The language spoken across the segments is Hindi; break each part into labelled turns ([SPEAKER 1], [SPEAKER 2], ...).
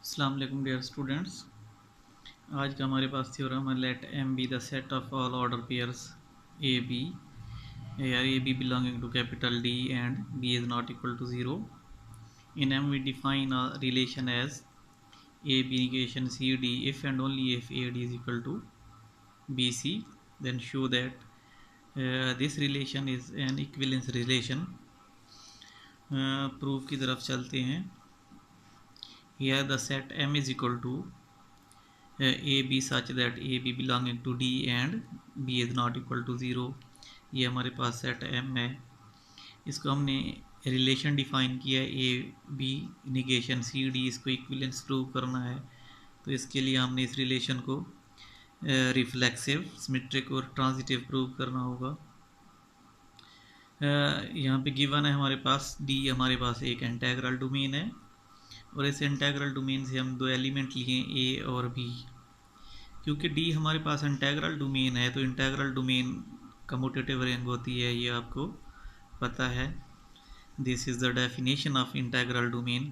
[SPEAKER 1] अस्सलाम वालेकुम डियर स्टूडेंट्स। आज का हमारे पास थ्योरम है let M be the set of all ordered pairs A B या A B belonging to capital D and B is not equal to zero. In M we define a relation as A B negation C D if and only if A D is equal to B C, then show that this relation is an equivalence relation. Proof की तरफ चलते हैं। Here the set M is equal to A B such that A B belonging to D and B is not equal to zero. ये हमारे पास सेट M है। इसको हमने रिलेशन डिफाइन किया है A B negation C D, इसको इक्विवेलेंस प्रूव करना है। तो इसके लिए हमने इस रिलेशन को रिफ्लेक्सिव, सिमेट्रिक और ट्रांजिटिव प्रूव करना होगा। यहाँ पे गिवन है हमारे पास डी, हमारे पास एक इंटेग्रल डोमेन है और इस इंटेग्रल डोमेन से हम दो एलिमेंट लिए ए और बी। क्योंकि डी हमारे पास इंटेग्रल डोमेन है तो इंटेग्रल डोमेन कम्यूटेटिव रिंग होती है, ये आपको पता है। This is the definition of integral domain.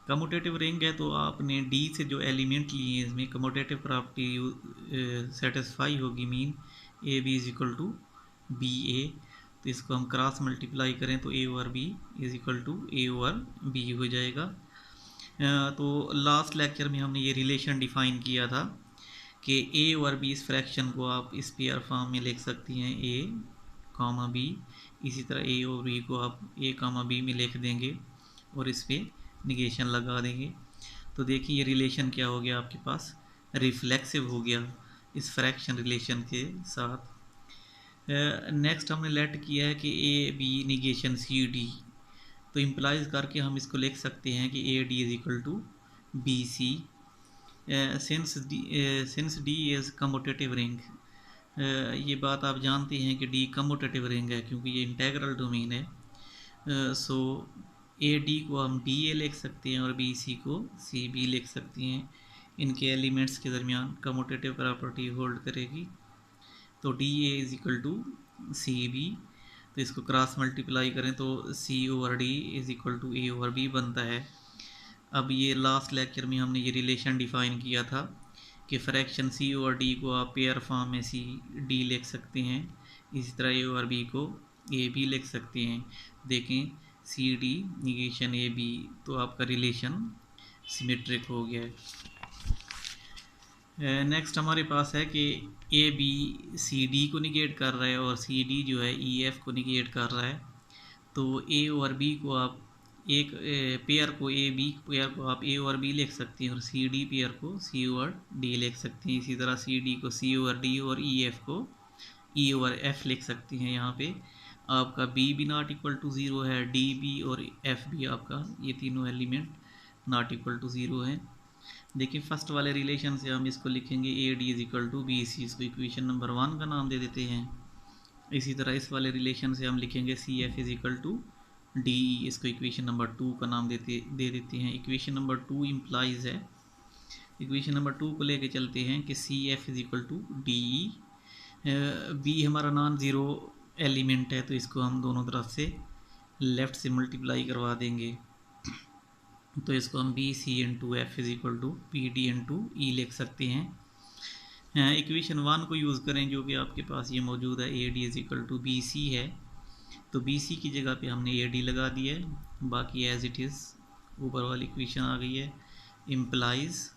[SPEAKER 1] Commutative ring है तो आपने डी से जो एलिमेंट लिए हैं इसमें कम्यूटेटिव प्रॉपर्टी सेटिस्फाई होगी, mean A B is equal to B A. तो इसको हम क्रॉस मल्टीप्लाई करें तो A over B is equal to A over B हो जाएगा। तो लास्ट लेक्चर में हमने ये रिलेशन डिफाइन किया था कि ए और बी इस फ्रैक्शन को आप इस पेयर फॉर्म में लिख सकती हैं, ए कामा बी। इसी तरह ए और बी को आप ए कामा बी में लिख देंगे और इस पर निगेशन लगा देंगे। तो देखिए ये रिलेशन क्या हो गया, आपके पास रिफ्लेक्सिव हो गया इस फ्रैक्शन रिलेशन के साथ। नेक्स्ट हमने लेट किया है कि A B negation C D, तो इम्प्लाइज करके हम इसको लिख सकते हैं कि A D is equal to B C. Since D is commutative ring, ये बात आप जानते हैं कि डी कम्यूटेटिव रिंग है क्योंकि ये इंटेग्रल डोमेन है। सो ए डी को हम डी ए लिख सकते हैं और बी सी को सी बी लिख सकते हैं। इनके एलिमेंट्स के दरमियान कम्यूटेटिव प्रॉपर्टी होल्ड करेगी। तो D A is equal to C B, तो इसको क्रॉस मल्टीप्लाई करें तो C over D is equal to A over B बनता है। अब ये लास्ट लेक्चर में हमने ये रिलेशन डिफाइन किया था कि फ्रैक्शन सी ओवर डी को आप पेयर फॉर्म में सी डी लिख सकते हैं, इसी तरह ए ओवर बी को ए बी लिख सकते हैं। देखें C D negation A B, तो आपका रिलेशन सिमेट्रिक हो गया है। नेक्स्ट हमारे पास है कि ए बी सी डी को निगेट कर रहा है और सी डी जो है ई एफ को निगेट कर रहा है। तो ए और बी को आप एक पेयर को ए बी पेयर को आप ए और बी लिख सकते हैं और सी डी पेयर को सी ओवर डी लिख सकते हैं। इसी तरह सी डी को सी ओवर डी और ई एफ को ई ओवर एफ लिख सकते हैं। यहाँ पे आपका बी भी नॉट इक्वल टू ज़ीरो है, डी बी और एफ भी आपका, ये तीनों element not equal to zero हैं। देखिए फर्स्ट वाले रिलेशन से हम इसको लिखेंगे A D is equal to B C, इसको इक्वेशन नंबर 1 का नाम दे देते हैं। इसी तरह इस वाले रिलेशन से हम लिखेंगे C F is equal to D E, इसको इक्वेशन नंबर 2 का नाम दे देते हैं। इक्वेशन नंबर 2 इम्प्लाइज है, इक्वेशन नंबर 2 को लेके चलते हैं कि C F is equal to D E. B हमारा नॉन ज़ीरो एलिमेंट है तो इसको हम दोनों तरफ से लेफ़्ट से मल्टीप्लाई करवा देंगे। तो इसको हम B C into F is equal to P D into E लिख सकते हैं। इक्वेशन 1 को यूज़ करें जो कि आपके पास ये मौजूद है, A D is equal to B C है। तो बी सी की जगह पे हमने ए डी लगा दिया है, बाकी एज इट इज़ ऊपर वाली इक्वेशन आ गई है। इम्प्लाइज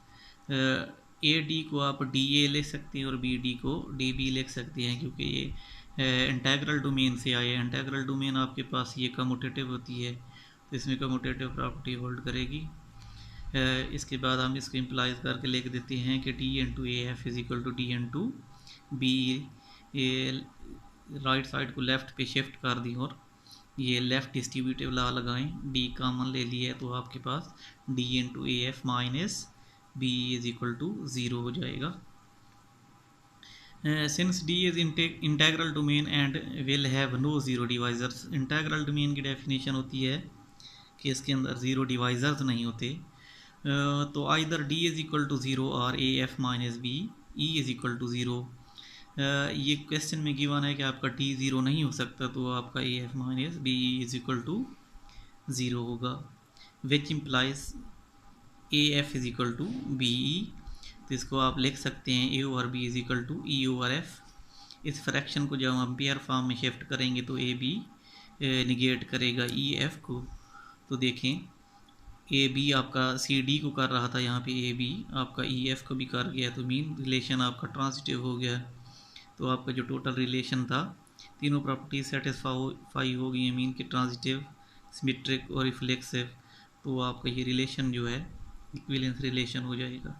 [SPEAKER 1] ए डी को आप डी ए लिख सकते हैं और बी डी को डी बी लिख सकते हैं क्योंकि ये इंटेग्रल डोमेन से आए हैं। इंटेग्रल डोमेन आपके पास ये कम्यूटेटिव होती है तो इसमें कम्यूटेटिव प्रॉपर्टी होल्ड करेगी। इसके बाद हम इसको इम्प्लाइज करके लिख देते हैं कि D into A F is equal to D into B. Right side को लेफ़्ट पे शिफ्ट कर दी और ये लेफ़्ट डिस्ट्रीब्यूटिव लॉ लगाएं, डी कॉमन ले लिया है तो आपके पास D into A F minus B is equal to zero हो जाएगा। Since D is integral domain and will have no zero divisors, integral domain की डेफिनेशन होती है कि इसके अंदर ज़ीरो डिवाइजर्स नहीं होते। तो either D is equal to zero और A F minus B E is equal to zero. ये क्वेश्चन में गिवन है कि आपका टी ज़ीरो नहीं हो सकता तो आपका A F minus B is equal to zero होगा, which implies A F is equal to B E, तो इसको आप लिख सकते हैं A over B is equal to E over F. इस फ्रैक्शन को जब हम पेयर फॉर्म में शिफ्ट करेंगे तो ए बी निगेट करेगा ई एफ को। तो देखें ए बी आपका सी डी को कर रहा था, यहाँ पे ए बी आपका ई एफ को भी कर गया, तो मीन रिलेशन आपका ट्रांजिटिव हो गया। तो आपका जो टोटल रिलेशन था तीनों प्रॉपर्टी सेटिस्फाई हो गई है, मीन कि ट्रांजिटिव, सिमेट्रिक और रिफ्लेक्सिव। तो आपका ये रिलेशन जो है इक्विवेलेंस रिलेशन हो जाएगा।